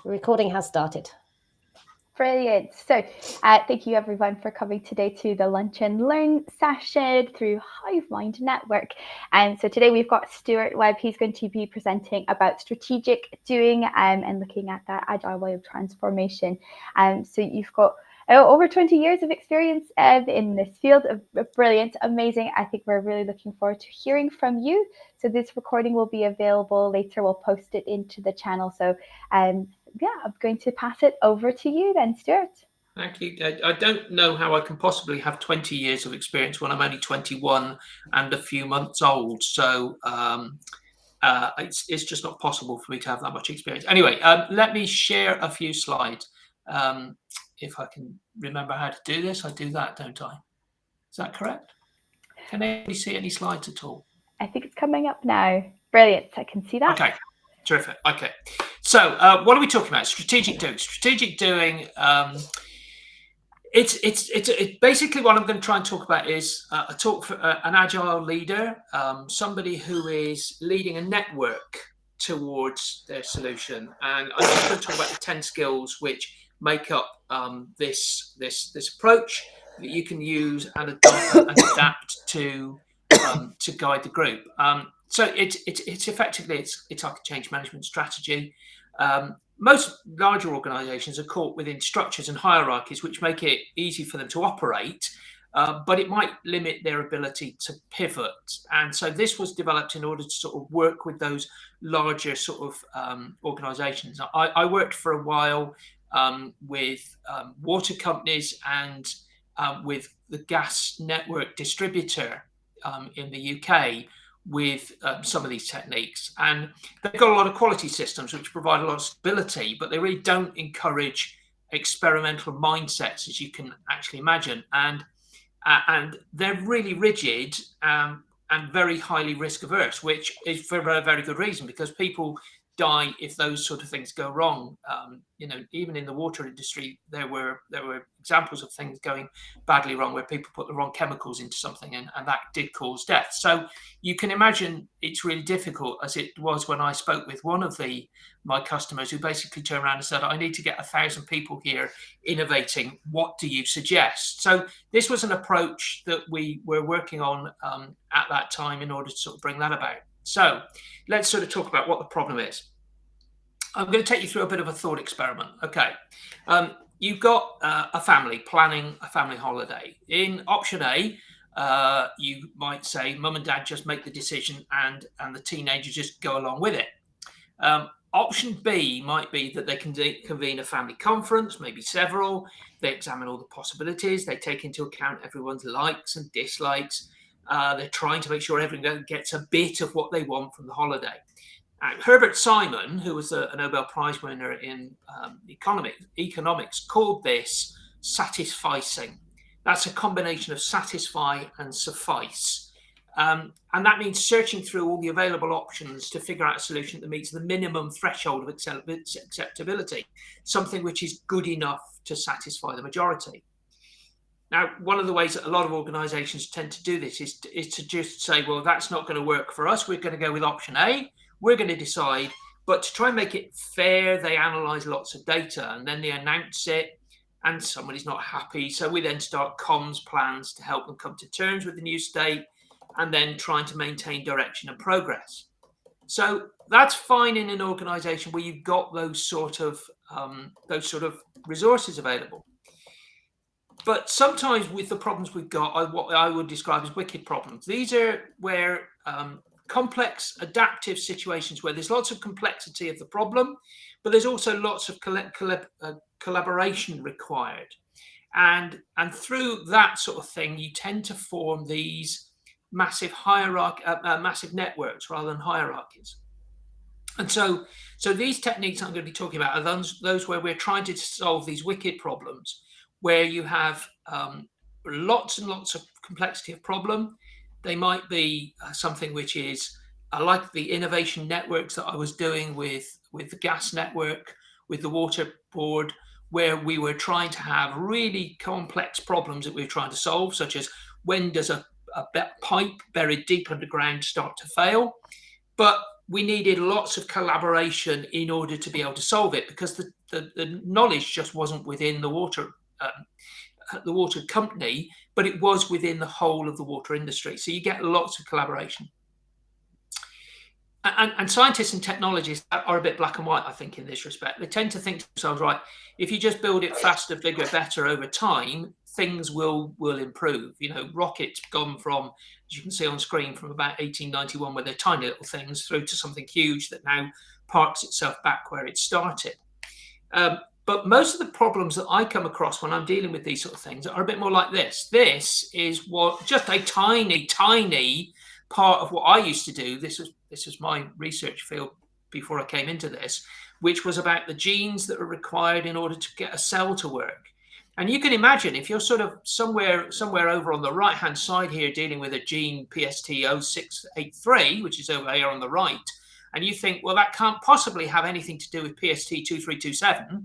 Recording has started. Brilliant. So thank you everyone for coming today to the Lunch and Learn session through HiveMind Network. And so today we've got Stuart Webb. He's going to be presenting about strategic doing and looking at that agile way of transformation. So you've got over 20 years of experience in this field. Brilliant, amazing. I think we're really looking forward to hearing from you. So this recording will be available later. We'll post it into the channel. So yeah, I'm going to pass it over to you then, Stuart. Thank you. I don't know how I can possibly have 20 years of experience when I'm only 21 and a few months old. So it's just not possible for me to have that much experience. Anyway, let me share a few slides. If I can remember how to do this, I do that, don't I? Is that correct? Can anybody see any slides at all? I think it's coming up now. Brilliant. I can see that. Okay. Terrific. Okay. So what are we talking about? Strategic doing. Strategic doing. It's basically what I'm going to try and talk about is a talk for an agile leader, somebody who is leading a network towards their solution. And I'm just going to talk about the 10 skills which make up this approach that you can use and adapt to guide the group. So it's effectively it's like a change management strategy. Most larger organisations are caught within structures and hierarchies which make it easy for them to operate, but it might limit their ability to pivot. And so this was developed in order to sort of work with those larger sort of organisations. I worked for a while with water companies and with the gas network distributor in the UK, with some of these techniques, and they've got a lot of quality systems which provide a lot of stability, but they really don't encourage experimental mindsets, as you can actually imagine, and they're really rigid and very highly risk averse, which is for a very good reason, because people die if those sort of things go wrong. Even in the water industry, there were examples of things going badly wrong where people put the wrong chemicals into something, and that did cause death. So you can imagine it's really difficult, as it was when I spoke with one of my customers, who basically turned around and said, I need to get 1,000 people here innovating. What do you suggest? So this was an approach that we were working on at that time in order to sort of bring that about. So let's sort of talk about what the problem is. I'm going to take you through a bit of a thought experiment. Okay. You've got a family planning a family holiday. In option A, you might say mum and dad just make the decision and the teenager just go along with it. Option B might be that they can convene a family conference, maybe several. They examine all the possibilities. They take into account everyone's likes and dislikes. They're trying to make sure everyone gets a bit of what they want from the holiday. Herbert Simon, who was a Nobel Prize winner in economics, called this satisficing. That's a combination of satisfy and suffice. And that means searching through all the available options to figure out a solution that meets the minimum threshold of acceptability, something which is good enough to satisfy the majority. Now, one of the ways that a lot of organisations tend to do this is to just say, well, that's not going to work for us. We're going to go with option A. We're going to decide. But to try and make it fair, they analyse lots of data and then they announce it, and somebody's not happy. So we then start comms plans to help them come to terms with the new state, and then trying to maintain direction and progress. So that's fine in an organisation where you've got those sort of resources available. But sometimes with the problems we've got, what I would describe as wicked problems. These are where complex adaptive situations where there's lots of complexity of the problem, but there's also lots of collaboration required. And through that sort of thing, you tend to form these massive massive networks rather than hierarchies. And so these techniques I'm going to be talking about are those where we're trying to solve these wicked problems, where you have lots and lots of complexity of problem. They might be something which is like the innovation networks that I was doing with the gas network, with the water board, where we were trying to have really complex problems that we were trying to solve, such as when does a pipe buried deep underground start to fail? But we needed lots of collaboration in order to be able to solve it, because the knowledge just wasn't within the water company, but it was within the whole of the water industry. So you get lots of collaboration. And scientists and technologists are a bit black and white, I think, in this respect. They tend to think to themselves, right, if you just build it faster, bigger, better over time, things will improve. You know, rockets gone from, as you can see on screen, from about 1891, where they're tiny little things, through to something huge that now parks itself back where it started. But most of the problems that I come across when I'm dealing with these sort of things are a bit more like this. This is what just a tiny, tiny part of what I used to do. This was my research field before I came into this, which was about the genes that are required in order to get a cell to work. And you can imagine, if you're sort of somewhere over on the right hand side here dealing with a gene PST0683, which is over here on the right, and you think, well, that can't possibly have anything to do with PST2327,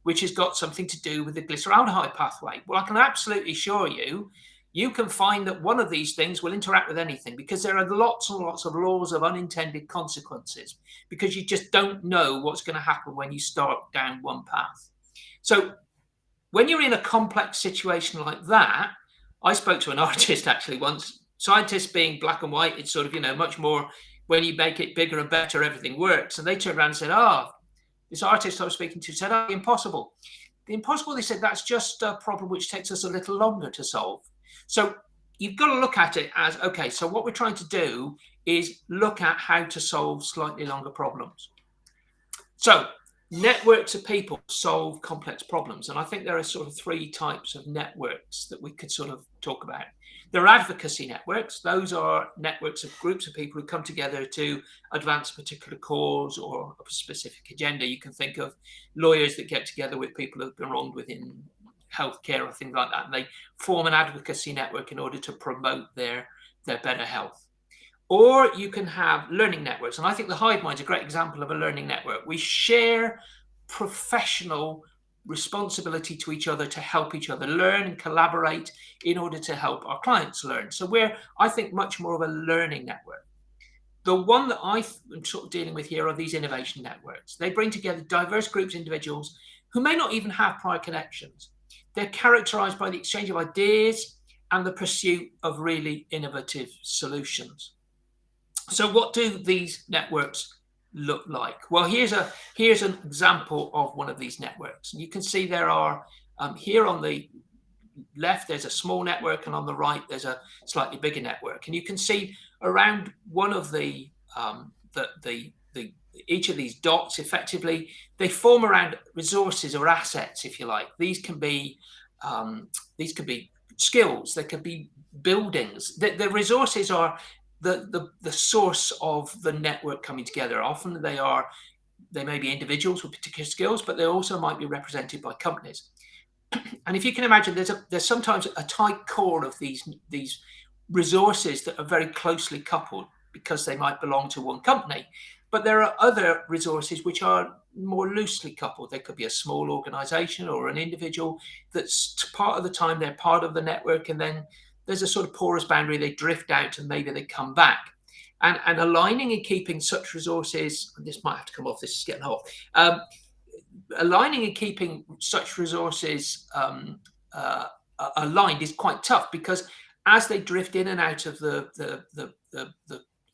which has got something to do with the glyceraldehyde pathway. Well, I can absolutely assure you, you can find that one of these things will interact with anything, because there are lots and lots of laws of unintended consequences, because you just don't know what's going to happen when you start down one path. So when you're in a complex situation like that, I spoke to an artist actually once. Scientists being black and white, it's sort of, you know, much more when you make it bigger and better, everything works. And they turned around and said, this artist I was speaking to said, impossible. The impossible, they said, that's just a problem which takes us a little longer to solve. So you've got to look at it as, okay, so what we're trying to do is look at how to solve slightly longer problems. So networks of people solve complex problems. And I think there are sort of three types of networks that we could sort of talk about. There are advocacy networks. Those are networks of groups of people who come together to advance a particular cause or a specific agenda. You can think of lawyers that get together with people who have been wronged within healthcare or things like that, and they form an advocacy network in order to promote their better health. Or you can have learning networks, and I think the hive mind is a great example of a learning network. We share professional responsibility to each other to help each other learn and collaborate in order to help our clients learn. So we're, I think, much more of a learning network. The one that I'm sort of dealing with here are these innovation networks. They bring together diverse groups of individuals who may not even have prior connections. They're characterized by the exchange of ideas and the pursuit of really innovative solutions. So what do these networks look like? Well, here's an example of one of these networks. And you can see there are, here on the left, there's a small network, and on the right, there's a slightly bigger network. And you can see around one of the each of these dots, effectively, they form around resources or assets, if you like. These can be skills, they could be buildings. The resources are the source of the network coming together. Often they may be individuals with particular skills, but they also might be represented by companies. And if you can imagine, there's sometimes a tight core of these resources that are very closely coupled because they might belong to one company. But there are other resources which are more loosely coupled. They could be a small organization or an individual that's part of the time they're part of the network, and then there's a sort of porous boundary, they drift out and maybe they come back. And aligning and keeping such resources, and this might have to come off, this is getting hot, aligning and keeping such resources aligned is quite tough, because as they drift in and out of the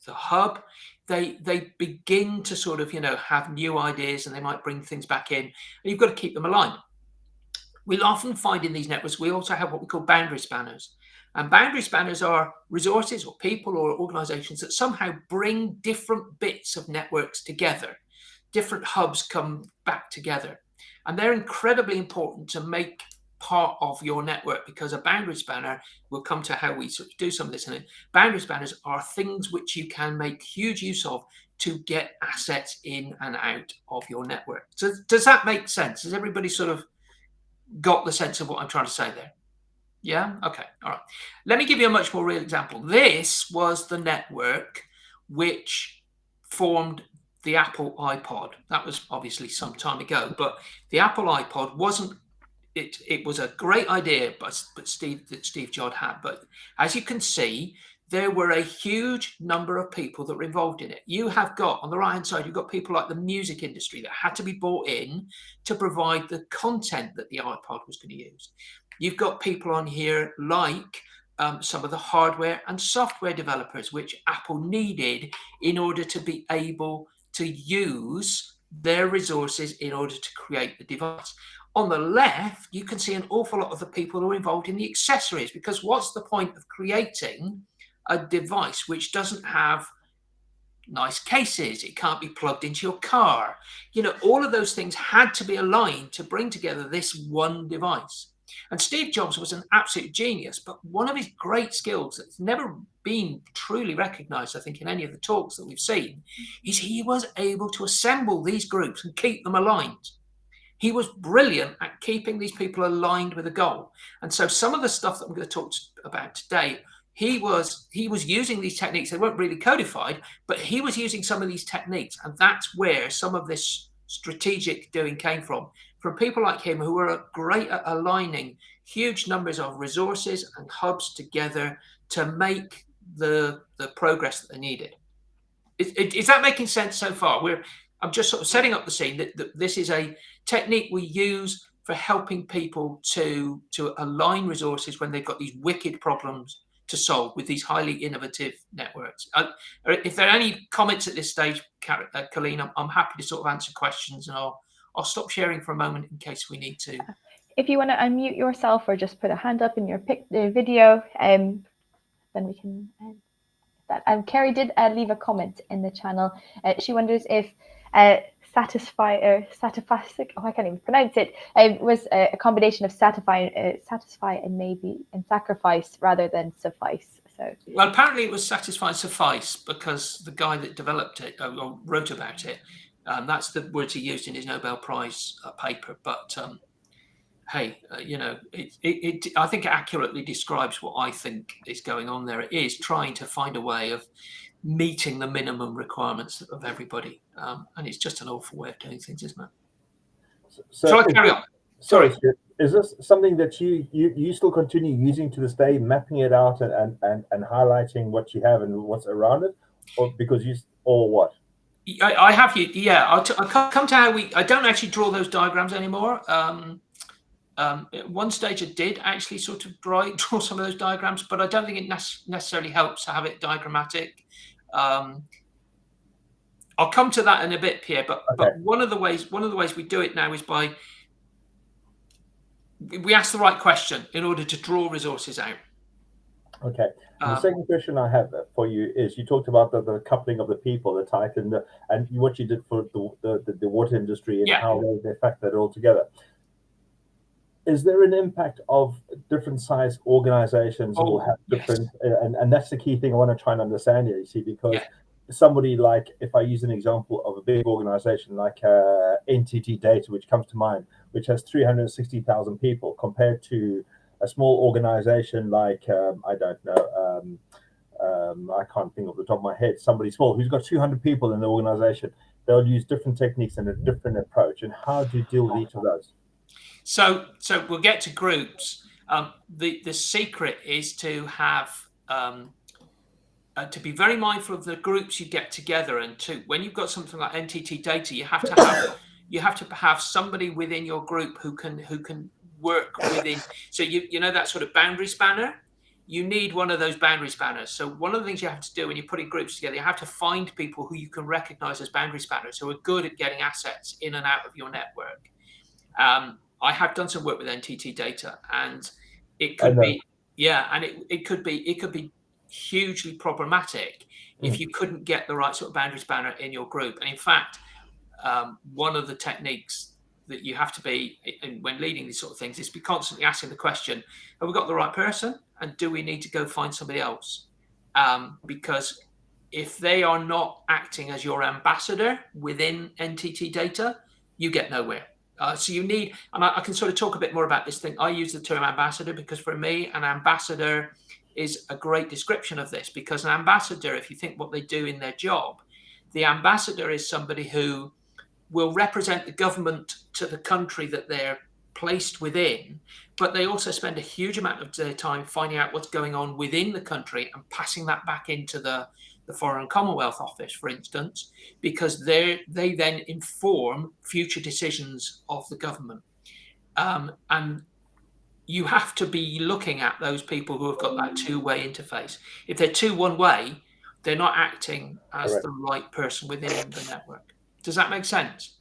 hub, they begin to sort of, have new ideas, and they might bring things back in, and you've got to keep them aligned. We'll often find in these networks, we also have what we call boundary spanners. And boundary spanners are resources or people or organizations that somehow bring different bits of networks together. Different hubs come back together. And they're incredibly important to make part of your network, because a boundary spanner, we'll come to how we sort of do some of this in it. Boundary spanners are things which you can make huge use of to get assets in and out of your network. So does that make sense? Has everybody sort of got the sense of what I'm trying to say there? Yeah? Okay. All right. Let me give you a much more real example. This was the network which formed the Apple iPod. That was obviously some time ago, but the Apple iPod wasn't, it was a great idea, but Steve Jobs had. But as you can see, there were a huge number of people that were involved in it. You have got, on the right-hand side, you've got people like the music industry that had to be brought in to provide the content that the iPod was going to use. You've got people on here like some of the hardware and software developers, which Apple needed in order to be able to use their resources in order to create the device. On the left, you can see an awful lot of the people who are involved in the accessories, because what's the point of creating a device which doesn't have nice cases? It can't be plugged into your car. All of those things had to be aligned to bring together this one device. And Steve Jobs was an absolute genius, but one of his great skills that's never been truly recognized, I think, in any of the talks that we've seen, is he was able to assemble these groups and keep them aligned. He was brilliant at keeping these people aligned with a goal. And so some of the stuff that I'm going to talk about today, he was using these techniques. They weren't really codified, but he was using some of these techniques. And that's where some of this strategic doing came from people like him who were great at aligning huge numbers of resources and hubs together to make the progress that they needed. Is that making sense so far? I'm just sort of setting up the scene that this is a technique we use for helping people to align resources when they've got these wicked problems to solve with these highly innovative networks. If there are any comments at this stage, Colleen, I'm happy to sort of answer questions, and I'll stop sharing for a moment in case we need to. If you want to unmute yourself or just put a hand up in your video, then we can. That Carrie did leave a comment in the channel. She wonders if satisfy I can't even pronounce it. Was a combination of satisfy and maybe and sacrifice rather than suffice. So well, apparently it was satisfy and suffice, because the guy that developed it or wrote about it, that's the words he used in his Nobel Prize paper. But hey, I think it accurately describes what I think is going on there. It is trying to find a way of meeting the minimum requirements of everybody, and it's just an awful way of doing things, isn't it? So I carry on. Sorry, is this something that you still continue using to this day, mapping it out and highlighting what you have and what's around it, or what? I have you. Yeah, I'll come to how I don't actually draw those diagrams anymore. At one stage, I did actually sort of draw some of those diagrams, but I don't think it necessarily helps to have it diagrammatic. I'll come to that in a bit, Pierre. But one of the ways we do it now is by we ask the right question in order to draw resources out. Okay. And the second question I have for you is: you talked about the coupling of the people, the title, and what you did for the water industry and how they factor it all together. Is there an impact of different size organizations will have different, and that's the key thing I want to try and understand here, you see, because somebody like, if I use an example of a big organization like NTT Data, which comes to mind, which has 360,000 people, compared to a small organization like, I don't know, I can't think off the top of my head, somebody small who's got 200 people in the organization, they'll use different techniques and a different approach. And how do you deal with each of those? So we'll get to groups. The secret is to have to be very mindful of the groups you get together, and when you've got something like NTT Data, you have to have somebody within your group who can work within. So you know that sort of boundary spanner. You need one of those boundary spanners. So one of the things you have to do when you're putting groups together, you have to find people who you can recognize as boundary spanners, who are good at getting assets in and out of your network. I have done some work with NTT Data, and it could be, and it could be hugely problematic if you couldn't get the right sort of boundary spanner in your group. And in fact, one of the techniques that you have to be when leading these sort of things is to be constantly asking the question: have we got the right person, and do we need to go find somebody else? Because if they are not acting as your ambassador within NTT Data, you get nowhere. So you need, and I can sort of talk a bit more about this thing. I use the term ambassador because for me, an ambassador is a great description of this, because an ambassador, if you think what they do in their job, the ambassador is somebody who will represent the government to the country that they're placed within, but they also spend a huge amount of their time finding out what's going on within the country and passing that back into the Foreign Commonwealth Office, for instance, because they then inform future decisions of the government. And you have to be looking at those people who have got that two-way interface. If they're too one-way, they're not acting as the right person within the network. Does that make sense?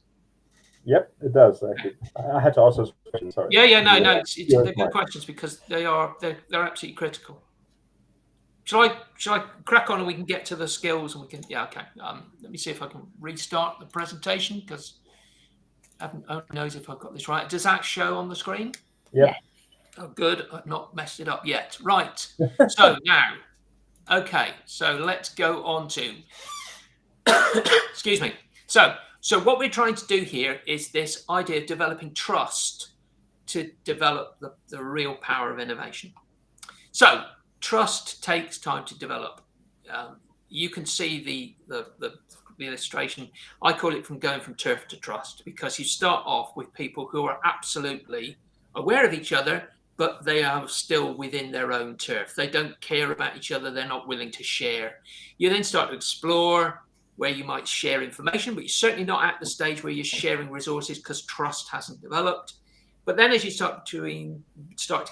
Yep, it does. Actually, I had to ask those questions. Sorry. Yeah, no, they're good questions because they're absolutely critical. Shall I crack on and we can get to the skills and we can? Yeah, okay. Let me see if I can restart the presentation because only knows if I've got this right. Does that show on the screen? Yeah. Oh, good. I've not messed it up yet. Right. So now, okay. So let's go on to. Excuse me. So what we're trying to do here is this idea of developing trust to develop the real power of innovation. So trust takes time to develop. You can see the illustration. I call it going from turf to trust, because you start off with people who are absolutely aware of each other, but they are still within their own turf. They don't care about each other. They're not willing to share. You then start to explore where you might share information, but you're certainly not at the stage where you're sharing resources because trust hasn't developed. But then as you start to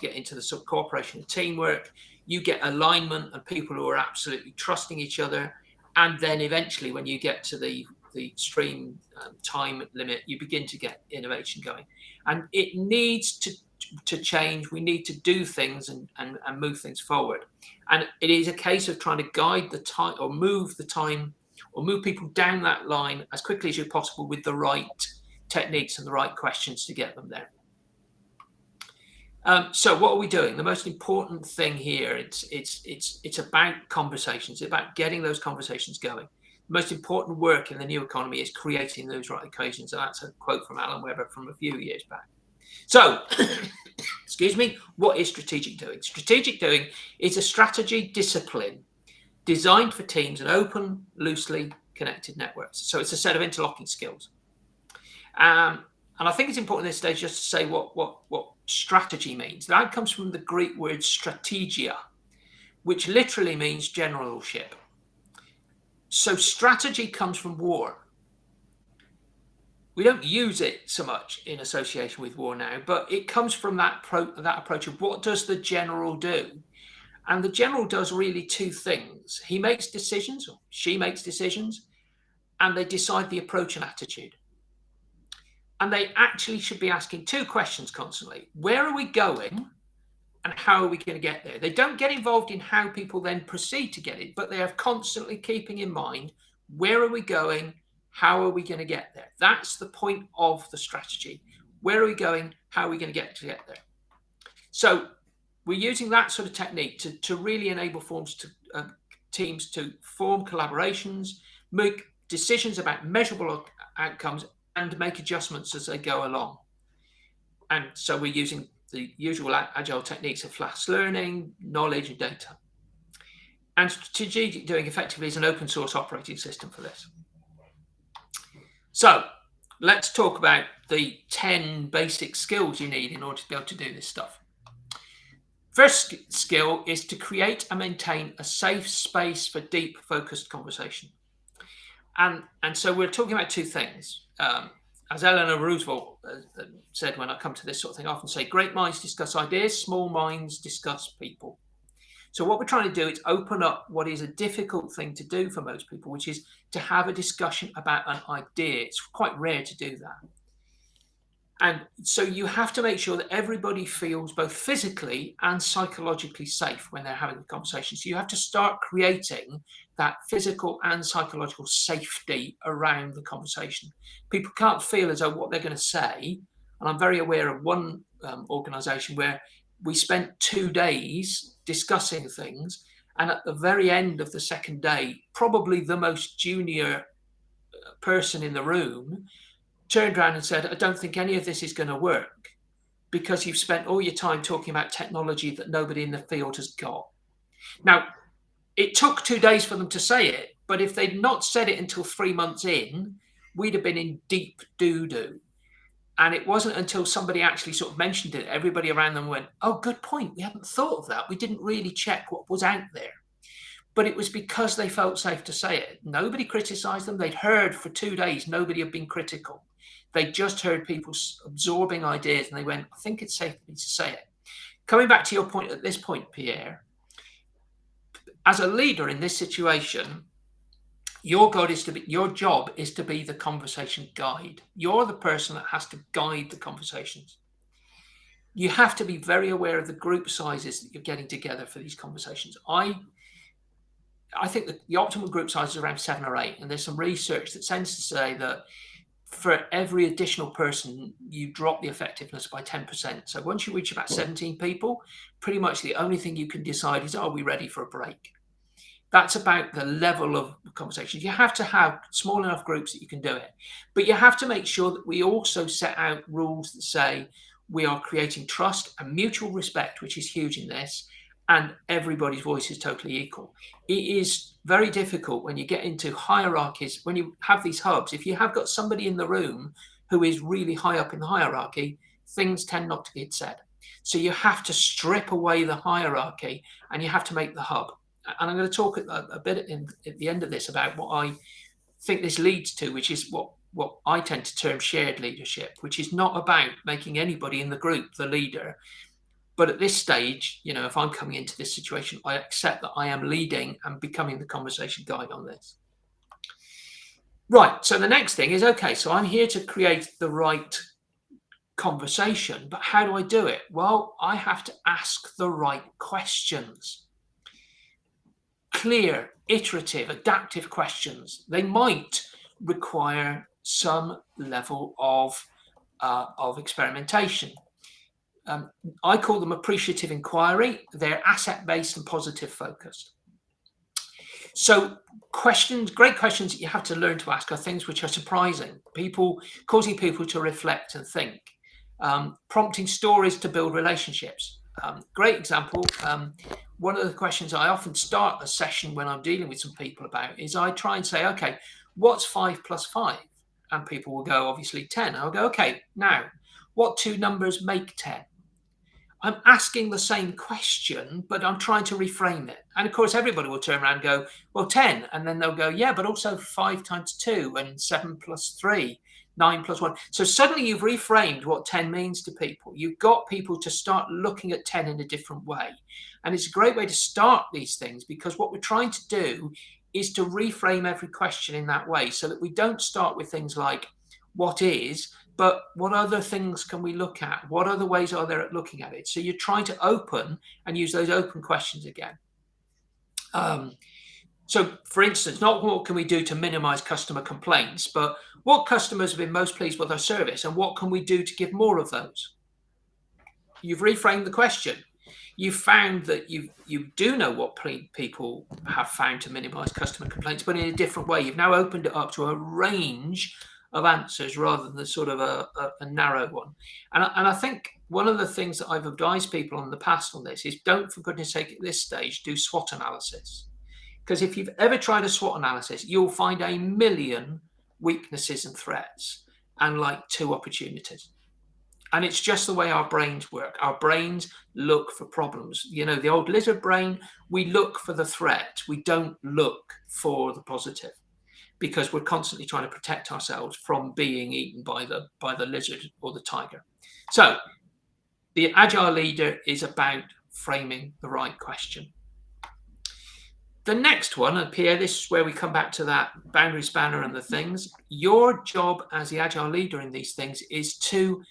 get into the sort of cooperation and teamwork, you get alignment and people who are absolutely trusting each other. And then eventually when you get to the extreme time limit, you begin to get innovation going. And it needs to change. We need to do things and move things forward. And it is a case of trying to guide the time or move the time or move people down that line as quickly as possible with the right techniques and the right questions to get them there. So what are we doing? The most important thing here, it's about conversations. It's about getting those conversations going. The most important work in the new economy is creating those right occasions. And that's a quote from Alan Webb from a few years back. So, excuse me, what is strategic doing? Strategic doing is a strategy discipline designed for teams and open, loosely connected networks. So it's a set of interlocking skills. And I think it's important at this stage just to say what strategy means. That comes from the Greek word strategia, which literally means generalship. So strategy comes from war. We don't use it so much in association with war now, but it comes from that approach of what does the general do? And the general does really two things. He makes decisions, or she makes decisions, and they decide the approach and attitude. And they actually should be asking two questions constantly. Where are we going and how are we going to get there? They don't get involved in how people then proceed to get it, but they are constantly keeping in mind, where are we going? How are we going to get there? That's the point of the strategy. Where are we going? How are we going to get there? So we're using that sort of technique to really enable teams to form collaborations, make decisions about measurable outcomes, and make adjustments as they go along. And so we're using the usual agile techniques of fast learning, knowledge, and data. And strategic doing effectively is an open source operating system for this. So let's talk about the 10 basic skills you need in order to be able to do this stuff. First skill is to create and maintain a safe space for deep, focused conversation. And so we're talking about two things. As Eleanor Roosevelt said, when I come to this sort of thing, I often say, great minds discuss ideas, small minds discuss people. So what we're trying to do is open up what is a difficult thing to do for most people, which is to have a discussion about an idea. It's quite rare to do that. And so you have to make sure that everybody feels both physically and psychologically safe when they're having the conversation. So you have to start creating that physical and psychological safety around the conversation. People can't feel as though what they're going to say, and I'm very aware of one organization where we spent 2 days discussing things, and at the very end of the second day, probably the most junior person in the room turned around and said, I don't think any of this is going to work because you've spent all your time talking about technology that nobody in the field has got. Now, it took 2 days for them to say it, but if they'd not said it until 3 months in, we'd have been in deep doo-doo. And it wasn't until somebody actually sort of mentioned it, everybody around them went, oh, good point. We hadn't thought of that. We didn't really check what was out there. But it was because they felt safe to say it. Nobody criticized them. They'd heard for 2 days, nobody had been critical. They just heard people absorbing ideas and they went, I think it's safe for me to say it. Coming back to your point at this point, Pierre, as a leader in this situation, your job is to be the conversation guide. You're the person that has to guide the conversations. You have to be very aware of the group sizes that you're getting together for these conversations. I think that the optimal group size is around 7 or 8, and there's some research that tends to say that for every additional person, you drop the effectiveness by 10%. So once you reach about 17 people, pretty much the only thing you can decide is, are we ready for a break? That's about the level of conversations. You have to have small enough groups that you can do it. But you have to make sure that we also set out rules that say we are creating trust and mutual respect, which is huge in this, and everybody's voice is totally equal. It is very difficult when you get into hierarchies, when you have these hubs. If you have got somebody in the room who is really high up in the hierarchy, things tend not to get said. So you have to strip away the hierarchy and you have to make the hub. And I'm going to talk a bit at the end of this about what I think this leads to, which is what I tend to term shared leadership, which is not about making anybody in the group the leader. But at this stage, if I'm coming into this situation, I accept that I am leading and becoming the conversation guide on this. Right. So the next thing is, okay, so I'm here to create the right conversation, but how do I do it? Well, I have to ask the right questions. Clear, iterative, adaptive questions. They might require some level of experimentation. I call them appreciative inquiry. They're asset-based and positive focused. So great questions that you have to learn to ask are things which are surprising, causing people to reflect and think, prompting stories to build relationships. Great example. One of the questions I often start a session when I'm dealing with some people about is I try and say, okay, what's 5 plus 5? And people will go, obviously 10. I'll go, okay, now, what 2 numbers make 10? I'm asking the same question, but I'm trying to reframe it. And of course, everybody will turn around and go, well, 10. And then they'll go, yeah, but also 5 times 2 and 7 plus 3, 9 plus 1. So suddenly you've reframed what 10 means to people. You've got people to start looking at 10 in a different way. And it's a great way to start these things, because what we're trying to do is to reframe every question in that way, so that we don't start with things like what is, but what other things can we look at? What other ways are there at looking at it? So you're trying to open and use those open questions again. So for instance, not what can we do to minimize customer complaints, but what customers have been most pleased with our service and what can we do to give more of those? You've reframed the question. You've found that you do know what people have found to minimize customer complaints, but in a different way. You've now opened it up to a range of answers rather than sort of a narrow one. And I think one of the things that I've advised people in the past on this is, don't, for goodness sake, at this stage, do SWOT analysis. Because if you've ever tried a SWOT analysis, you'll find a million weaknesses and threats and like 2 opportunities. And it's just the way our brains work. Our brains look for problems. The old lizard brain, we look for the threat. We don't look for the positive, because we're constantly trying to protect ourselves from being eaten by the lizard or the tiger. So the agile leader is about framing the right question. The next one, and Pierre, this is where we come back to that boundary spanner and the things. Your job as the agile leader in these things is to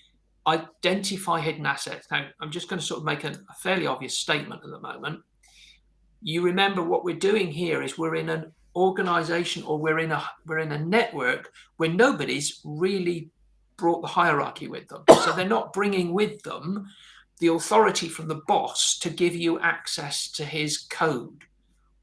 identify hidden assets. Now, I'm just going to sort of make a fairly obvious statement at the moment. You remember what we're doing here is we're in an organization, or we're in a network where nobody's really brought the hierarchy with them. So they're not bringing with them the authority from the boss to give you access to his code,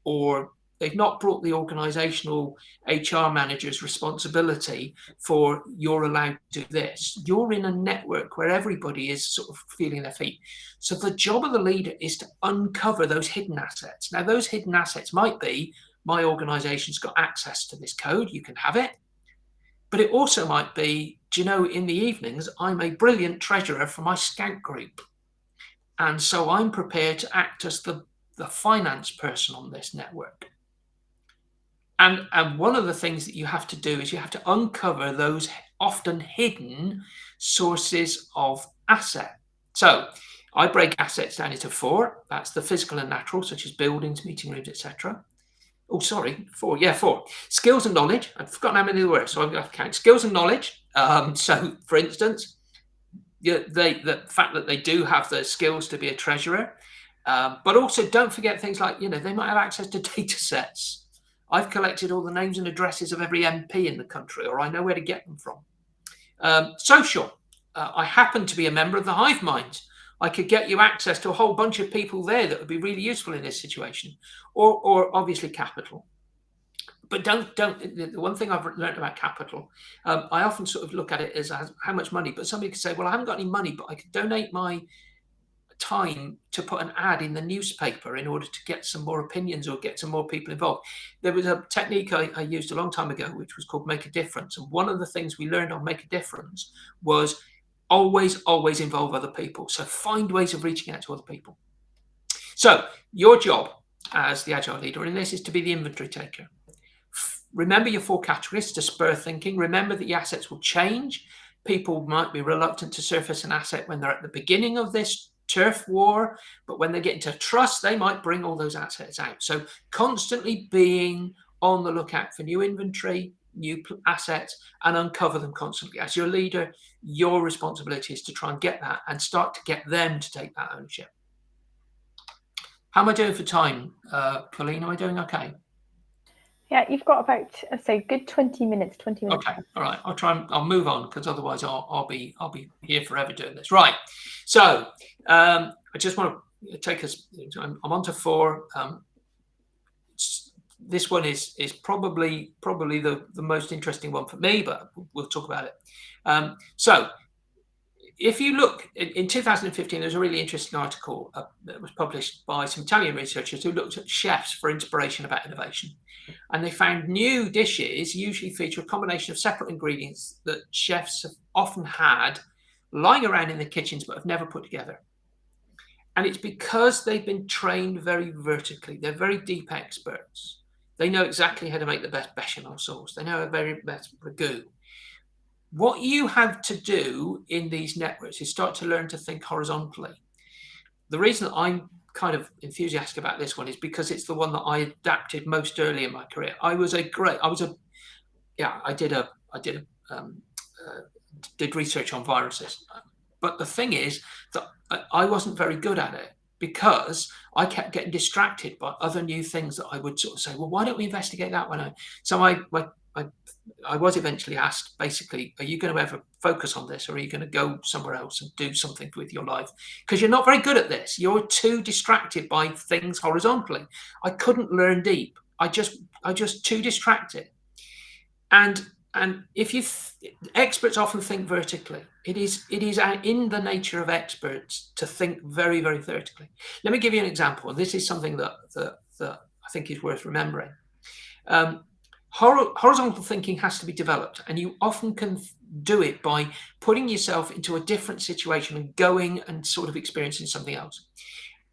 or they've not brought the organizational HR manager's responsibility for you're allowed to do this. You're in a network where everybody is sort of feeling their feet. So the job of the leader is to uncover those hidden assets. Now, those hidden assets might be, my organization's got access to this code, you can have it. But it also might be, do you know, in the evenings, I'm a brilliant treasurer for my scout group. And so I'm prepared to act as the finance person on this network. And one of the things that you have to do is you have to uncover those often hidden sources of asset. So I break assets down into 4. That's the physical and natural, such as buildings, meeting rooms, etc. Oh, sorry, 4. Yeah, 4. Skills and knowledge. I've forgotten how many there were, so I'm going to count. Skills and knowledge. So, for instance, the fact that they do have the skills to be a treasurer, but also don't forget things like, they might have access to data sets. I've collected all the names and addresses of every MP in the country, or I know where to get them from. Social. I happen to be a member of the hive mind. I could get you access to a whole bunch of people there that would be really useful in this situation, or obviously capital. But don't. The one thing I've learned about capital, I often sort of look at it as how much money. But somebody could say, well, I haven't got any money, but I could donate my time to put an ad in the newspaper in order to get some more opinions or get some more people involved. There was a technique I used a long time ago, which was called Make a Difference. And one of the things we learned on Make a Difference was always involve other people. So find ways of reaching out to other people. So your job as the Agile leader in this is to be the inventory taker. Remember your 4 categories to spur thinking. Remember that your assets will change. People might be reluctant to surface an asset when they're at the beginning of this turf war, but when they get into trust, they might bring all those assets out. So constantly being on the lookout for new inventory, new assets, and uncover them constantly. As your leader, your responsibility is to try and get that and start to get them to take that ownership. How am I doing for time? Colleen, am I doing okay? Yeah, you've got about, good 20 minutes. 20 minutes. Okay, all right. I'll move on, because otherwise I'll be here forever doing this. Right. So I just want to take us. I'm on to 4. This one is probably the most interesting one for me, but we'll talk about it. So if you look in 2015, there's a really interesting article that was published by some Italian researchers who looked at chefs for inspiration about innovation. And they found new dishes usually feature a combination of separate ingredients that chefs have often had lying around in their kitchens but have never put together. And it's because they've been trained very vertically. They're very deep experts. They know exactly how to make the best bechamel sauce. They know the very best ragu. What you have to do in these networks is start to learn to think horizontally. The reason that I'm kind of enthusiastic about this one is because it's the one that I adapted most early in my career. I did research on viruses, but the thing is that I wasn't very good at it because I kept getting distracted by other new things that I would sort of say, well, why don't we investigate that one? So I was eventually asked, basically, are you going to ever focus on this, or are you going to go somewhere else and do something with your life? Because you're not very good at this. You're too distracted by things horizontally. I couldn't learn deep. I just too distracted. And if experts often think vertically. It is in the nature of experts to think very, very vertically. Let me give you an example. And this is something that I think is worth remembering. Horizontal thinking has to be developed, and you often can do it by putting yourself into a different situation and going and sort of experiencing something else.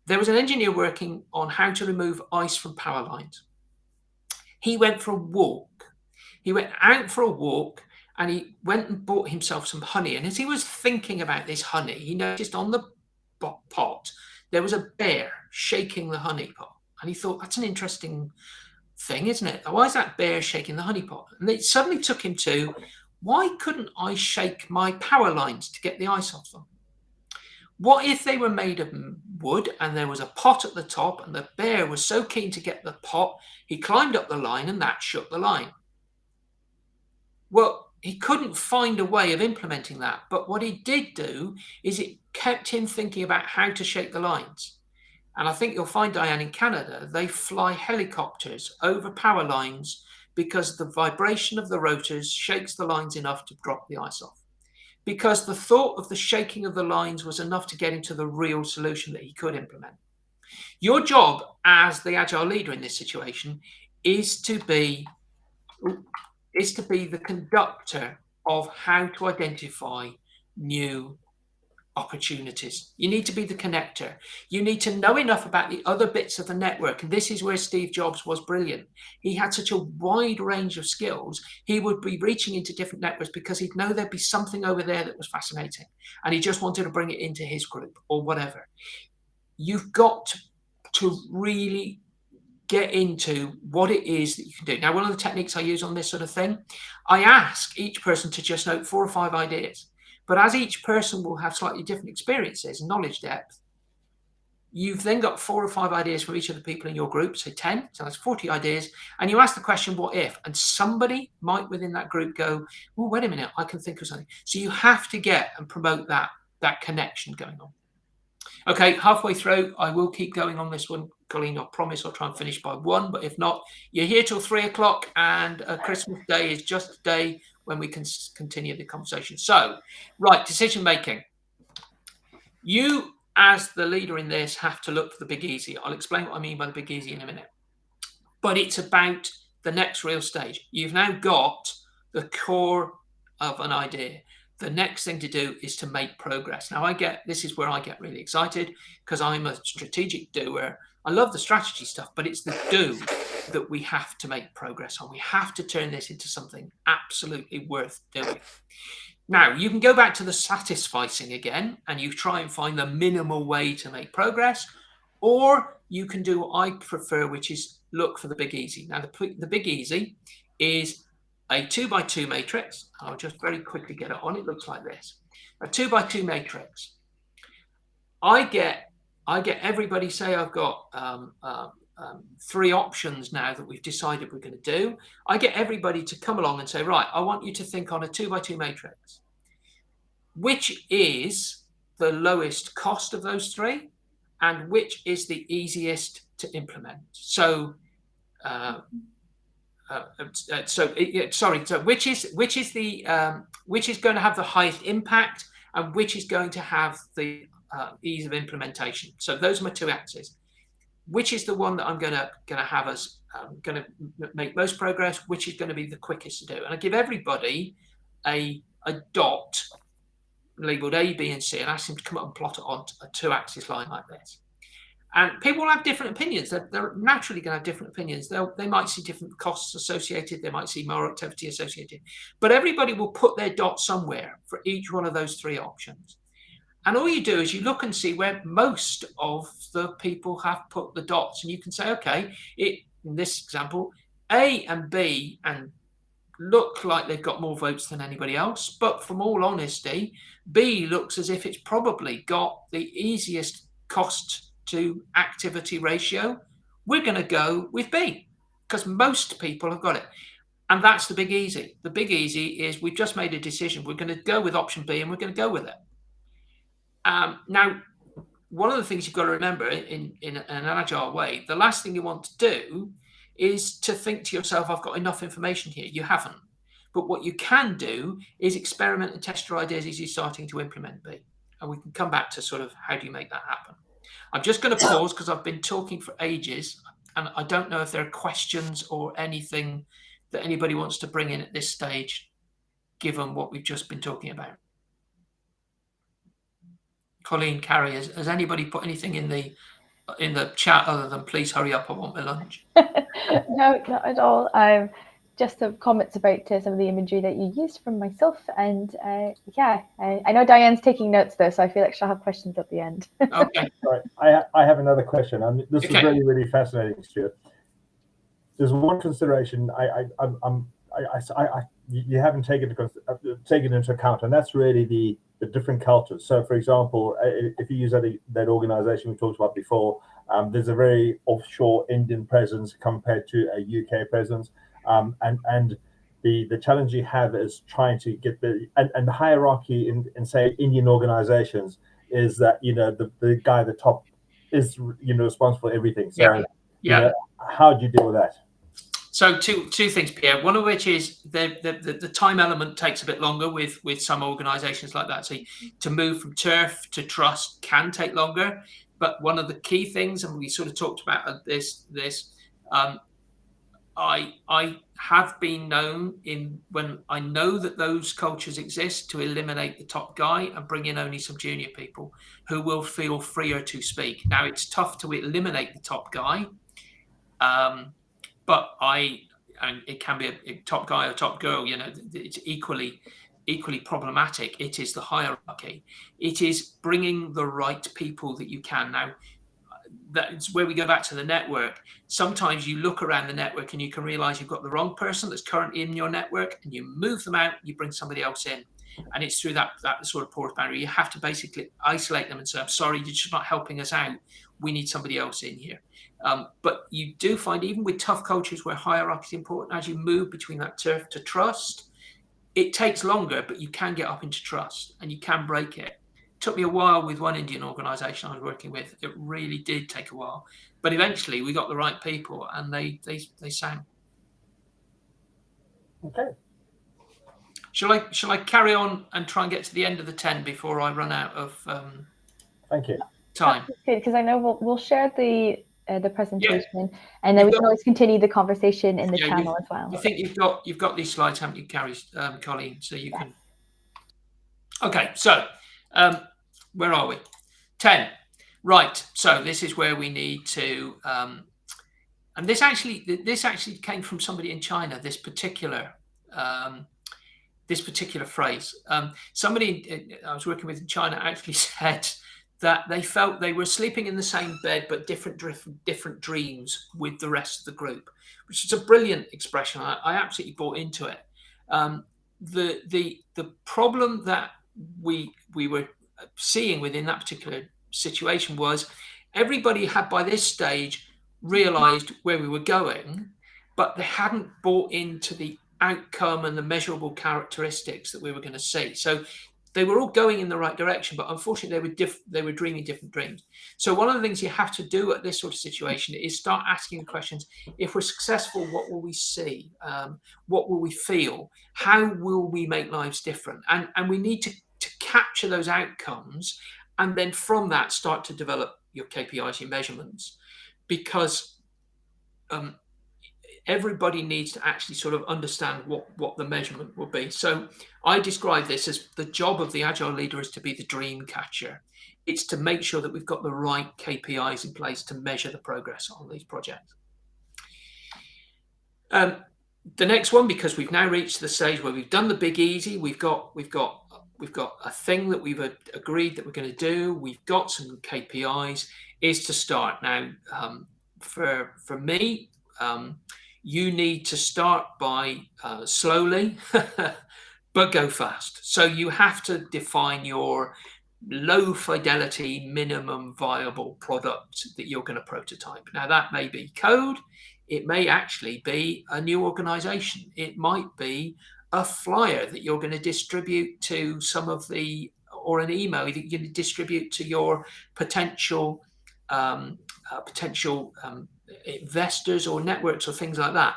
There was an engineer working on how to remove ice from power lines. He went for a walk. He went out for a walk and he went and bought himself some honey. And as he was thinking about this honey, he noticed on the pot there was a bear shaking the honey pot. And he thought, that's an interesting thing, isn't it? Why is that bear shaking the honey pot? And it suddenly took him to, why couldn't I shake my power lines to get the ice off them? What if they were made of wood and there was a pot at the top, and the bear was so keen to get the pot, he climbed up the line and that shook the line? Well, he couldn't find a way of implementing that. But what he did do is it kept him thinking about how to shake the lines. And I think you'll find, Diane, in Canada, they fly helicopters over power lines because the vibration of the rotors shakes the lines enough to drop the ice off. Because the thought of the shaking of the lines was enough to get into the real solution that he could implement. Your job as the Agile leader in this situation is to be is to be the conductor of how to identify new opportunities. You need to be the connector. You need to know enough about the other bits of the network. And this is where Steve Jobs was brilliant. He had such a wide range of skills. He would be reaching into different networks because he'd know there'd be something over there that was fascinating. And he just wanted to bring it into his group or whatever. You've got to really get into what it is that you can do. Now, one of the techniques I use on this sort of thing, I ask each person to just note 4 or 5 ideas. But as each person will have slightly different experiences and knowledge depth, you've then got 4 or 5 ideas from each of the people in your group, say 10, so that's 40 ideas. And you ask the question, what if? And somebody might within that group go, oh, wait a minute, I can think of something. So you have to get and promote that connection going on. Okay, halfway through, I will keep going on this one. Colleen, I promise I'll try and finish by 1, but if not, you're here till 3 o'clock, and Christmas Day is just a day when we can continue the conversation. So, right, decision making. You, as the leader in this, have to look for the big easy. I'll explain what I mean by the big easy in a minute. But it's about the next real stage. You've now got the core of an idea. The next thing to do is to make progress. Now, this is where I get really excited because I'm a strategic doer. I love the strategy stuff, but it's the do that we have to make progress on. We have to turn this into something absolutely worth doing. Now, you can go back to the satisficing again, and you try and find the minimal way to make progress, or you can do what I prefer, which is look for the big easy. Now, the big easy is a 2x2 matrix. I'll just very quickly get it on. It looks like this. A 2x2 matrix. I get everybody, say I've got 3 options now that we've decided we're going to do. I get everybody to come along and say, right, I want you to think on a 2x2 matrix. Which is the lowest cost of those 3 and which is the easiest to implement? So, which is going to have the highest impact and which is going to have the ease of implementation. So those are my 2 axes. Which is the one that I'm going to have as going to make most progress? Which is going to be the quickest to do? And I give everybody a dot labeled A, B, and C, and ask them to come up and plot it on a 2-axis line like this. And people will have different opinions. They're naturally going to have different opinions. They might see different costs associated. They might see more activity associated. But everybody will put their dot somewhere for each one of those 3 options. And all you do is you look and see where most of the people have put the dots. And you can say, okay, in this example, A and B and look like they've got more votes than anybody else. But from all honesty, B looks as if it's probably got the easiest cost to activity ratio. We're going to go with B because most people have got it. And that's the big easy. The big easy is we've just made a decision. We're going to go with option B and we're going to go with it. Now, one of the things you've got to remember in an agile way, the last thing you want to do is to think to yourself, I've got enough information here. You haven't. But what you can do is experiment and test your ideas as you're starting to implement B. And we can come back to sort of how do you make that happen. I'm just going to pause because I've been talking for ages and I don't know if there are questions or anything that anybody wants to bring in at this stage, given what we've just been talking about. Colleen, Carrie, has anybody put anything in the chat other than please hurry up, I want my lunch? No, not at all. Just some comments about some of the imagery that you used from myself. And I know Diane's taking notes though, so I feel like she'll have questions at the end. Okay. Right. I have another question. This is really, really fascinating, Stuart. There's one consideration you haven't taken into account, and that's really the different cultures. So, for example, if you use that organization we talked about before, there's a very offshore Indian presence compared to a UK presence. And the challenge you have is trying to get the hierarchy in say Indian organizations is that the guy at the top is responsible for everything. So how do you deal with that? So two things, Pierre. One of which is the time element takes a bit longer with some organizations like that. So to move from turf to trust can take longer. But one of the key things, and we sort of talked about this. I have been known when I know that those cultures exist to eliminate the top guy and bring in only some junior people who will feel freer to speak. Now, it's tough to eliminate the top guy, but and it can be a top guy or top girl, it's equally problematic. It is the hierarchy. It is bringing the right people that you can. Now, that's where we go back to the network. Sometimes you look around the network and you can realize you've got the wrong person that's currently in your network, and you move them out, you bring somebody else in. And it's through that sort of porous boundary. You have to basically isolate them and say, I'm sorry, you're just not helping us out. We need somebody else in here. But you do find, even with tough cultures where hierarchy is important, as you move between that turf to trust, it takes longer, but you can get up into trust and you can break it. It took me a while with one Indian organization I was working with. It really did take a while. But eventually we got the right people and they sang. Okay. Shall I carry on and try and get to the end of the 10 before I run out of Thank you. time? That's good, because I know we'll share the presentation, and then we can always continue the conversation in the channel as well. I think you've got these slides, haven't you, Colleen? So you can. Okay, so where are we? 10. Right. So this is where we need to. And this actually came from somebody in China. This particular phrase. Somebody I was working with in China actually said that they felt they were sleeping in the same bed but different dreams with the rest of the group, which is a brilliant expression. I absolutely bought into it. The problem that we were seeing within that particular situation was everybody had by this stage realized where we were going, but they hadn't bought into the outcome and the measurable characteristics that we were going to see. So they were all going in the right direction, but unfortunately they were dreaming different dreams. So one of the things you have to do at this sort of situation is start asking the questions: if we're successful, what will we see? What will we feel? How will we make lives different? And we need to capture those outcomes, and then from that start to develop your KPIs, your measurements, because everybody needs to actually sort of understand what the measurement will be. So I describe this as the job of the Agile leader is to be the dream catcher. It's to make sure that we've got the right KPIs in place to measure the progress on these projects. The next one, because we've now reached the stage where we've done the big easy, we've got a thing that we've agreed that we're going to do. We've got some KPIs. Is to start now. For me, you need to start by slowly, but go fast. So you have to define your low fidelity, minimum viable product that you're going to prototype. Now that may be code. It may actually be a new organization. It might be a flyer that you're going to distribute to or an email that you're going to distribute to your potential investors or networks or things like that.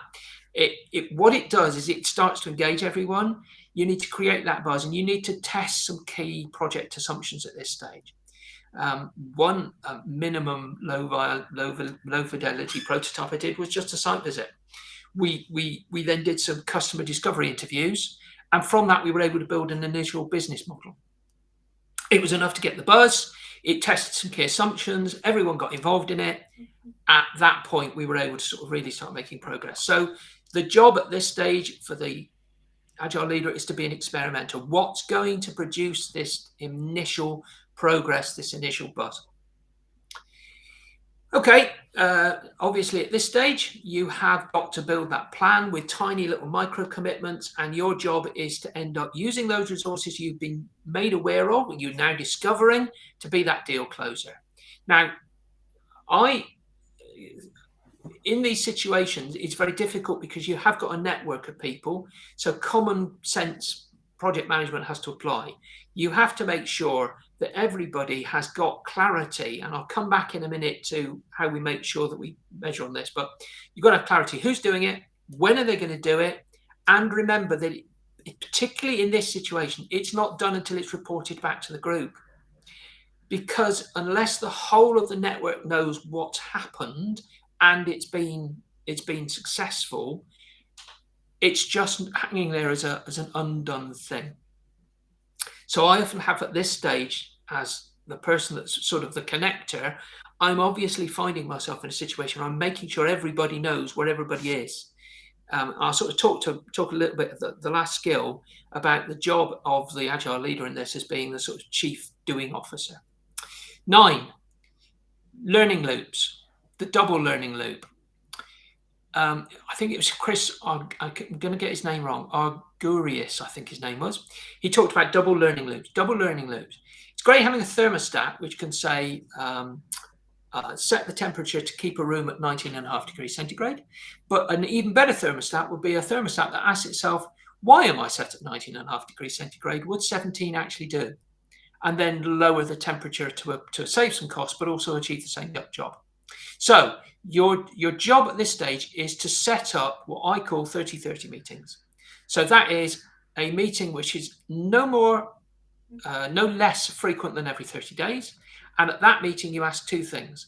What it does is it starts to engage everyone. You need to create that buzz, and you need to test some key project assumptions at this stage. One minimum low fidelity prototype I did was just a site visit. We then did some customer discovery interviews, and from that we were able to build an initial business model. It was enough to get the buzz. It tested some key assumptions. Everyone got involved in it. At that point, we were able to sort of really start making progress. So the job at this stage for the Agile leader is to be an experimenter. What's going to produce this initial progress, this initial buzz? Okay, obviously at this stage, you have got to build that plan with tiny little micro commitments, and your job is to end up using those resources you've been made aware of and you're now discovering to be that deal closer. Now, in these situations, it's very difficult because you have got a network of people, so common sense project management has to apply. You have to make sure that everybody has got clarity, and I'll come back in a minute to how we make sure that we measure on this, but you've got to have clarity. Who's doing it? When are they going to do it? And remember that, particularly in this situation, it's not done until it's reported back to the group. Because unless the whole of the network knows what's happened and it's been it's been successful, it's just hanging there as an undone thing. So I often have at this stage, as the person that's sort of the connector, I'm obviously finding myself in a situation where I'm making sure everybody knows where everybody is. I'll sort of talk a little bit of the last skill about the job of the Agile leader in this as being the sort of chief doing officer. 9, learning loops, the double learning loop. I think it was Chris, I'm going to get his name wrong, Argurius, I think his name was. He talked about double learning loops. Double learning loops. It's great having a thermostat which can say, set the temperature to keep a room at 19.5 degrees centigrade. But an even better thermostat would be a thermostat that asks itself, why am I set at 19.5 degrees centigrade? Would 17 actually do? And then lower the temperature to save some cost, but also achieve the same job. So your job at this stage is to set up what I call 30-30 meetings. So that is a meeting which is no less frequent than every 30 days. And at that meeting, you ask 3 things.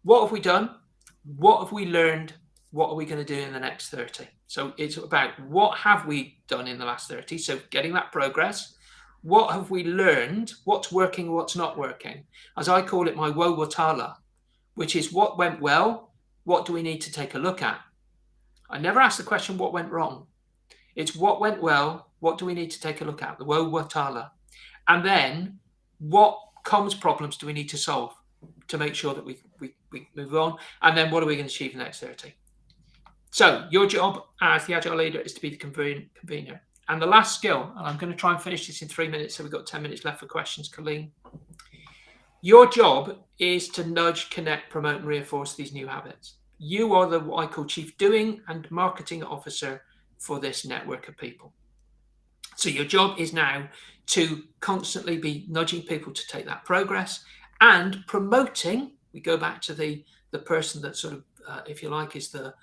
What have we done? What have we learned? What are we going to do in the next 30? So it's about what have we done in the last 30? So getting that progress. What have we learned? What's working, what's not working? As I call it, my woe watala, which is what went well, what do we need to take a look at? I never ask the question, what went wrong? It's what went well, what do we need to take a look at? The woe watala. And then what comms problems do we need to solve to make sure that we move on? And then what are we going to achieve in the next 30? So your job as the Agile leader is to be the convener. And the last skill, and I'm going to try and finish this in 3 minutes, so we've got 10 minutes left for questions, Colleen. Your job is to nudge, connect, promote, and reinforce these new habits. You are the what I call chief doing and marketing officer for this network of people. So your job is now to constantly be nudging people to take that progress and promoting. We go back to the person that sort of, if you like, is the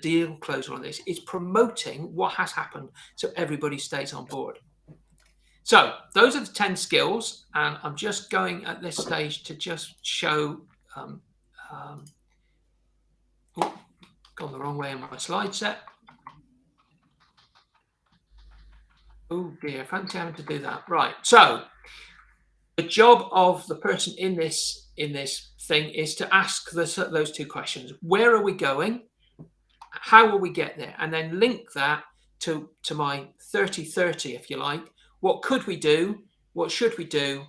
deal closer on this, is promoting what has happened so everybody stays on board. So those are the 10 skills, and I'm just going at this stage to just show, gone the wrong way in my slide set. Oh dear, fancy having to do that. Right, so the job of the person in this thing is to ask those 2 questions. Where are we going? How will we get there? And then link that to my 30-30, if you like. What could we do? What should we do?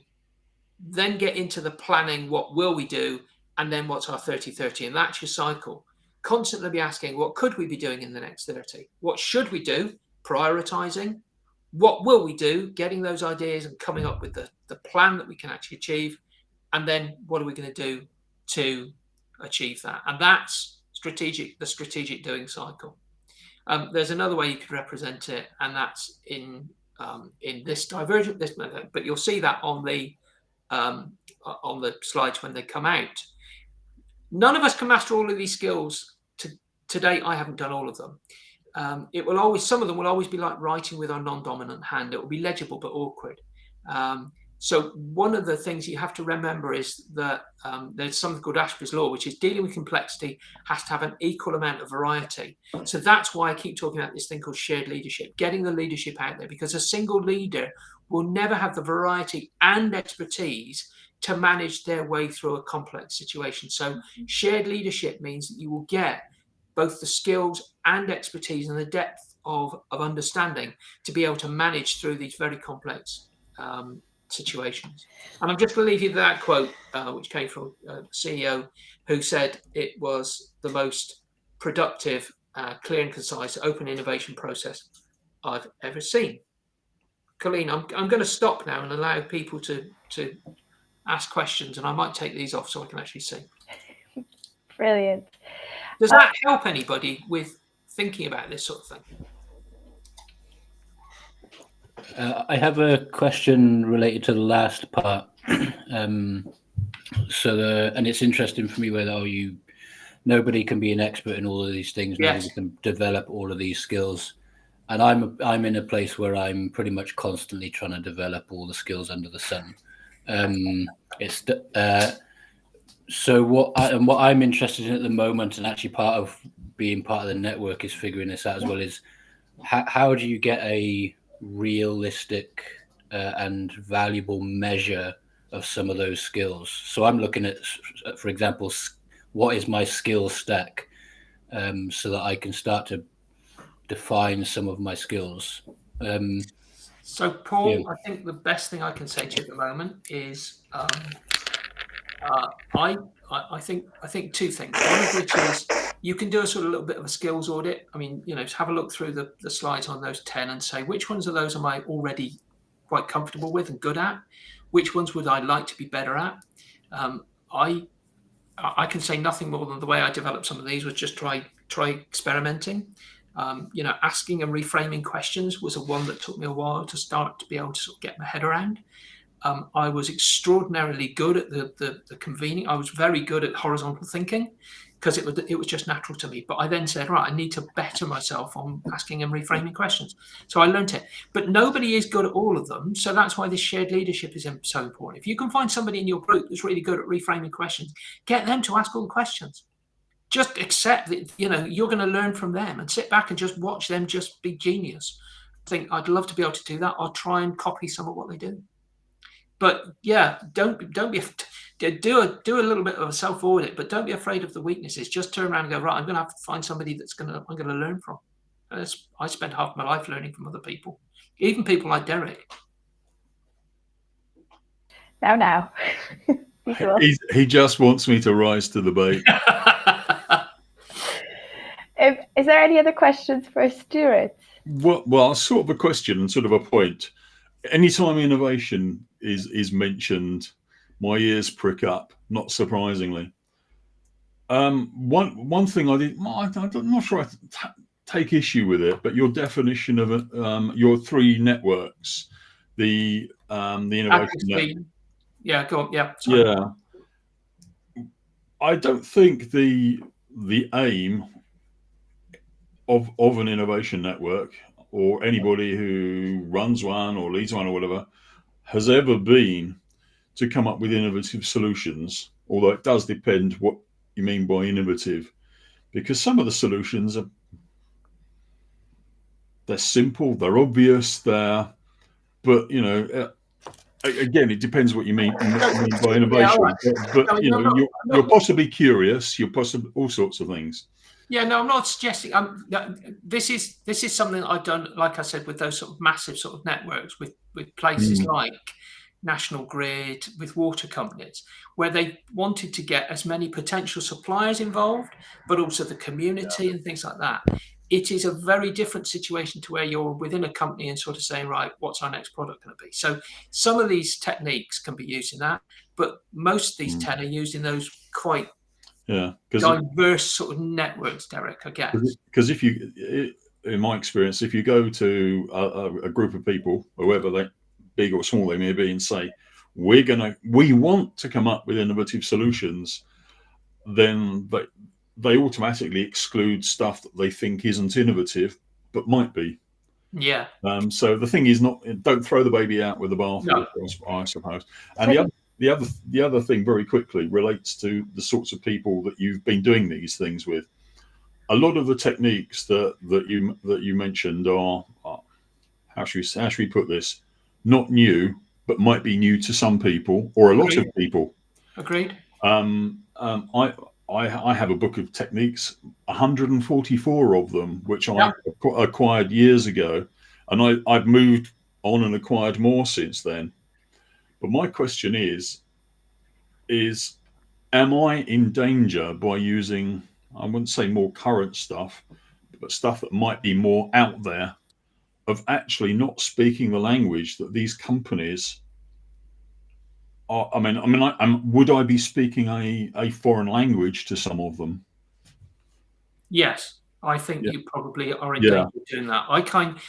Then get into the planning, what will we do? And then what's our 30-30? And that's your cycle. Constantly be asking, what could we be doing in the next 30? What should we do? Prioritizing. What will we do? Getting those ideas and coming up with the plan that we can actually achieve. And then what are we going to do to achieve that? And that's the strategic doing cycle. There's another way you could represent it, and that's in this divergent, this method, but you'll see that on the slides when they come out. None of us can master all of these skills. To date, I haven't done all of them. Some of them will always be like writing with our non-dominant hand. It will be legible but awkward. So one of the things you have to remember is that there's something called Ashby's law, which is dealing with complexity has to have an equal amount of variety. So that's why I keep talking about this thing called shared leadership, getting the leadership out there, because a single leader will never have the variety and expertise to manage their way through a complex situation. So shared leadership means that you will get both the skills and expertise and the depth of understanding to be able to manage through these very complex situations. And I'm just going to leave you that quote, which came from a CEO who said it was the most productive, clear and concise, open innovation process I've ever seen. Colleen, I'm going to stop now and allow people to ask questions, and I might take these off so I can actually see. Brilliant. Does that help anybody with thinking about this sort of thing? I have a question related to the last part. And it's interesting for me whether nobody can be an expert in all of these things. Yes. Nobody can develop all of these skills. And I'm in a place where I'm pretty much constantly trying to develop all the skills under the sun. So what I'm interested in at the moment, and actually part of being part of the network is figuring this out as well, is how do you get a realistic and valuable measure of some of those skills? So I'm looking at, for example, what is my skill stack, so that I can start to define some of my skills. So Paul, yeah. I think the best thing I can say to you at the moment is I think two things. One of which is you can do a sort of little bit of a skills audit. I mean, have a look through the slides on those 10 and say which ones of those am I already quite comfortable with and good at? Which ones would I like to be better at? I can say nothing more than the way I developed some of these was just try experimenting. Asking and reframing questions was one that took me a while to start to be able to sort of get my head around. I was extraordinarily good at the convening. I was very good at horizontal thinking because it was just natural to me. But I then said, right, I need to better myself on asking and reframing questions. So I learned it. But nobody is good at all of them. So that's why this shared leadership is so important. If you can find somebody in your group that's really good at reframing questions, get them to ask all the questions. Just accept that, you're going to learn from them and sit back and just watch them just be genius. I think I'd love to be able to do that. I'll try and copy some of what they do. But yeah, don't be do a little bit of a self audit, but don't be afraid of the weaknesses. Just turn around and go, right, I'm going to have to find somebody I'm going to learn from. I spent half my life learning from other people, even people like Derek. Now. He just wants me to rise to the bait. Is there any other questions for Stuart? Well, sort of a question and sort of a point. Anytime innovation is mentioned, my ears prick up, not surprisingly. One thing I'm not sure I take issue with it, but your definition of your three networks, the innovation network. Yeah, go on. Yeah. Sorry. Yeah. I don't think the aim of an innovation network, or anybody who runs one or leads one or whatever, has ever been to come up with innovative solutions, although it does depend what you mean by innovative, because some of the solutions they're simple, they're obvious, but again, it depends what you mean by innovation. Yeah, right. But you're possibly curious, you're possibly all sorts of things. Yeah, no, I'm not suggesting. This is something that I've done, like I said, with those sort of massive sort of networks with places like National Grid, with water companies, where they wanted to get as many potential suppliers involved, but also the community and things like that. It is a very different situation to where you're within a company and sort of saying, right, what's our next product going to be? So some of these techniques can be used in that, but most of these 10 are used in those quite diverse sort of networks, Derek, I guess. Because in my experience, if you go to a group of people, whoever they big or small they may be, and say, we want to come up with innovative solutions, then they automatically exclude stuff that they think isn't innovative, but might be. Yeah. So the thing is don't throw the baby out with the bathwater, I suppose. And the other thing, very quickly, relates to the sorts of people that you've been doing these things with. A lot of the techniques that you mentioned are how should we put this? Not new, but might be new to some people or a lot of people. Agreed. I have a book of techniques, 144 of them, which I acquired years ago, and I've moved on and acquired more since then. But my question is am I in danger by using, I wouldn't say more current stuff, but stuff that might be more out there, of actually not speaking the language that these companies are? Would I be speaking a foreign language to some of them? Yes, I think you probably are in danger of doing that. I kind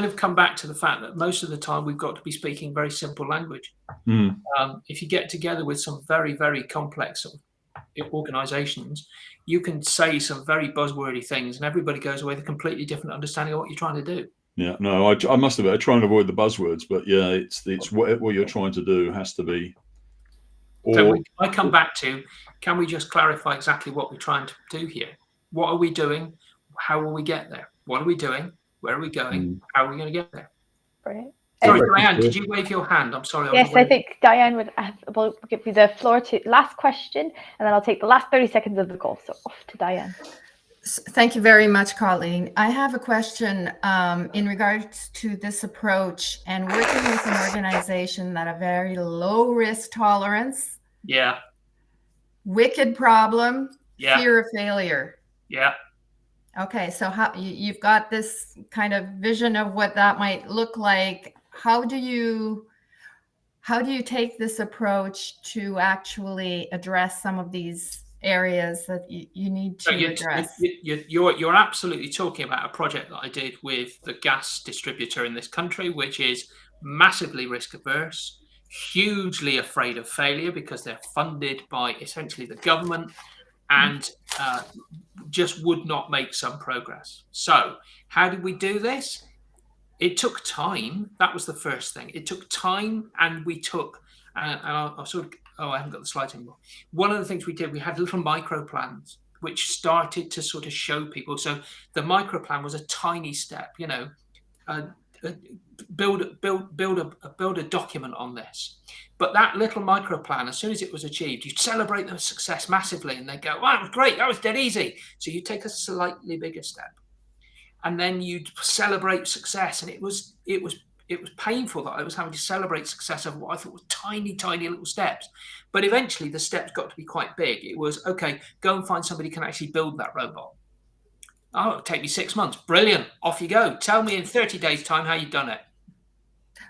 of come back to the fact that most of the time we've got to be speaking very simple language. If you get together with some very, very complex organizations, you can say some very buzzwordy things and everybody goes away with a completely different understanding of what you're trying to do. Yeah, no, I must have. I try and avoid the buzzwords, but yeah, it's what you're trying to do has to be Or I come back to, can we just clarify exactly what we're trying to do here? What are we doing? How will we get there? What are we doing? Where are we going? How are we going to get there? Brilliant. Sorry, Diane, did you wave your hand? I'm sorry. Yes, I think Diane will give you the floor to last question, and then I'll take the last 30 seconds of the call. So off to Diane. Thank you very much, Colleen. I have a question in regards to this approach and working with an organization that a very low risk tolerance. Yeah. Wicked problem. Yeah. Fear of failure. Yeah. Okay, so how you've got this kind of vision of what that might look like. How do you take this approach to actually address some of these areas that you need to address? You're absolutely talking about a project that I did with the gas distributor in this country, which is massively risk averse, hugely afraid of failure because they're funded by essentially the government, and just would not make some progress. So how did we do this? It took time. That was the first thing. It took time, and we took, and I'll sort of, I haven't got the slides anymore. One of the things we did, we had little micro plans, which started to sort of show people. So the micro plan was a tiny step, build a document on this. But that little micro plan, as soon as it was achieved, you'd celebrate the success massively, and they'd go, wow, that was great, that was dead easy. So you take a slightly bigger step, and then you'd celebrate success. And it was painful that I was having to celebrate success of what I thought were tiny little steps. But eventually the steps got to be quite big. It was, okay, go and find somebody who can actually build that robot. Oh, it'll take me 6 months. Brilliant. Off you go. Tell me in 30 days time how you've done it.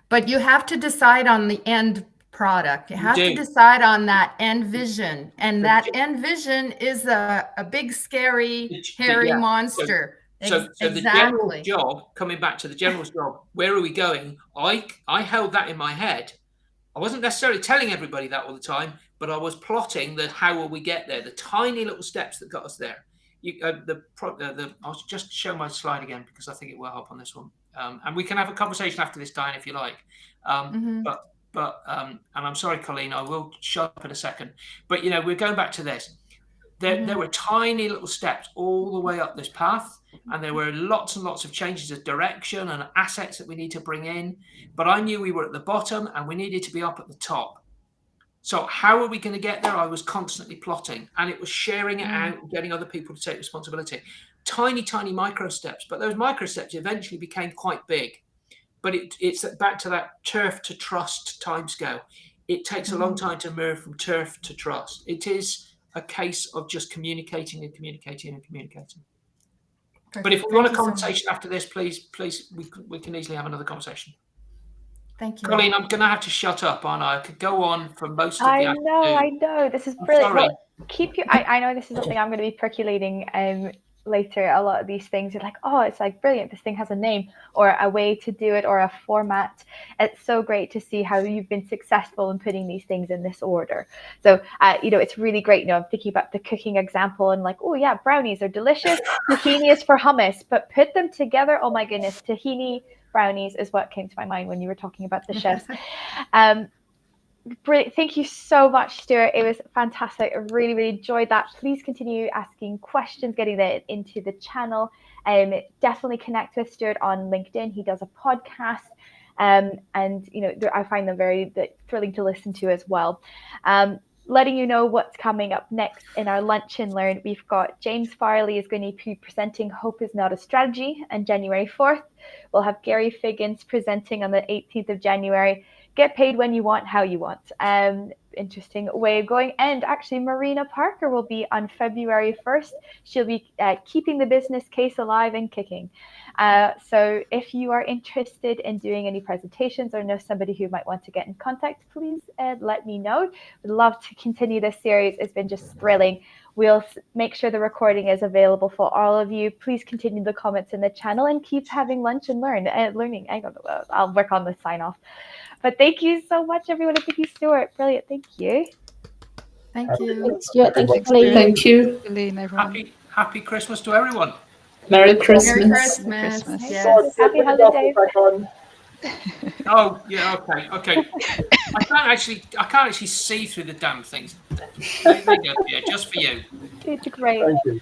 But you have to decide on the end product. You have to decide on that end vision. And that end vision is a big, scary, hairy monster. So the general job, coming back to the general's job, where are we going? I held that in my head. I wasn't necessarily telling everybody that all the time, but I was plotting the how will we get there, the tiny little steps that got us there. I'll just show my slide again because I think it will help on this one. And we can have a conversation after this, Diane, if you like. But and I'm sorry, Colleen, I will shut up in a second. But we're going back to this. There were tiny little steps all the way up this path, and there were lots and lots of changes of direction and assets that we need to bring in. But I knew we were at the bottom and we needed to be up at the top. So how are we going to get there? I was constantly plotting, and it was sharing it out and getting other people to take responsibility. Tiny micro steps, but those micro steps eventually became quite big. But it's back to that turf to trust timescale. It takes a long time to move from turf to trust. It is a case of just communicating. Perfect. But if we want a conversation after this, please, we can easily have another conversation. Thank you. Colleen, I'm going to have to shut up, aren't I? I could go on for most of the afternoon. I know. This is brilliant. Well, I know this is something I'm going to be percolating later. A lot of these things, you're like, oh, it's like brilliant. This thing has a name or a way to do it or a format. It's so great to see how you've been successful in putting these things in this order. So, it's really great. I'm thinking about the cooking example and like, oh yeah, brownies are delicious. Tahini is for hummus, but put them together. Oh my goodness, tahini brownies is what came to my mind when you were talking about the chefs. Brilliant. Thank you so much, Stuart. It was fantastic. I really, really enjoyed that. Please continue asking questions, getting that into the channel. Definitely connect with Stuart on LinkedIn. He does a podcast. And I find them very thrilling to listen to as well. Letting you know what's coming up next in our Lunch and Learn. We've got James Farley is going to be presenting Hope is Not a Strategy on January 4th. We'll have Gary Figgins presenting on the 18th of January. Get paid when you want, how you want. Interesting way of going. And actually, Marina Parker will be on February 1st. She'll be keeping the business case alive and kicking. So if you are interested in doing any presentations or know somebody who might want to get in contact, please let me know. We'd love to continue this series. It's been just thrilling. We'll make sure the recording is available for all of you. Please continue the comments in the channel and keep having lunch and learning. I don't know. I'll work on the sign off. But thank you so much, everyone. And thank you, Stuart. Brilliant. Thank you. Thank you. Thanks, Stuart. Thank you, Colleen. Thank you, Colleen, everyone. Happy Christmas to everyone. Merry Christmas. Merry Christmas. Yes. Happy holidays. Oh, yeah, okay. I can't actually see through the damn things. There you go, yeah, just for you. It's great. Thank you.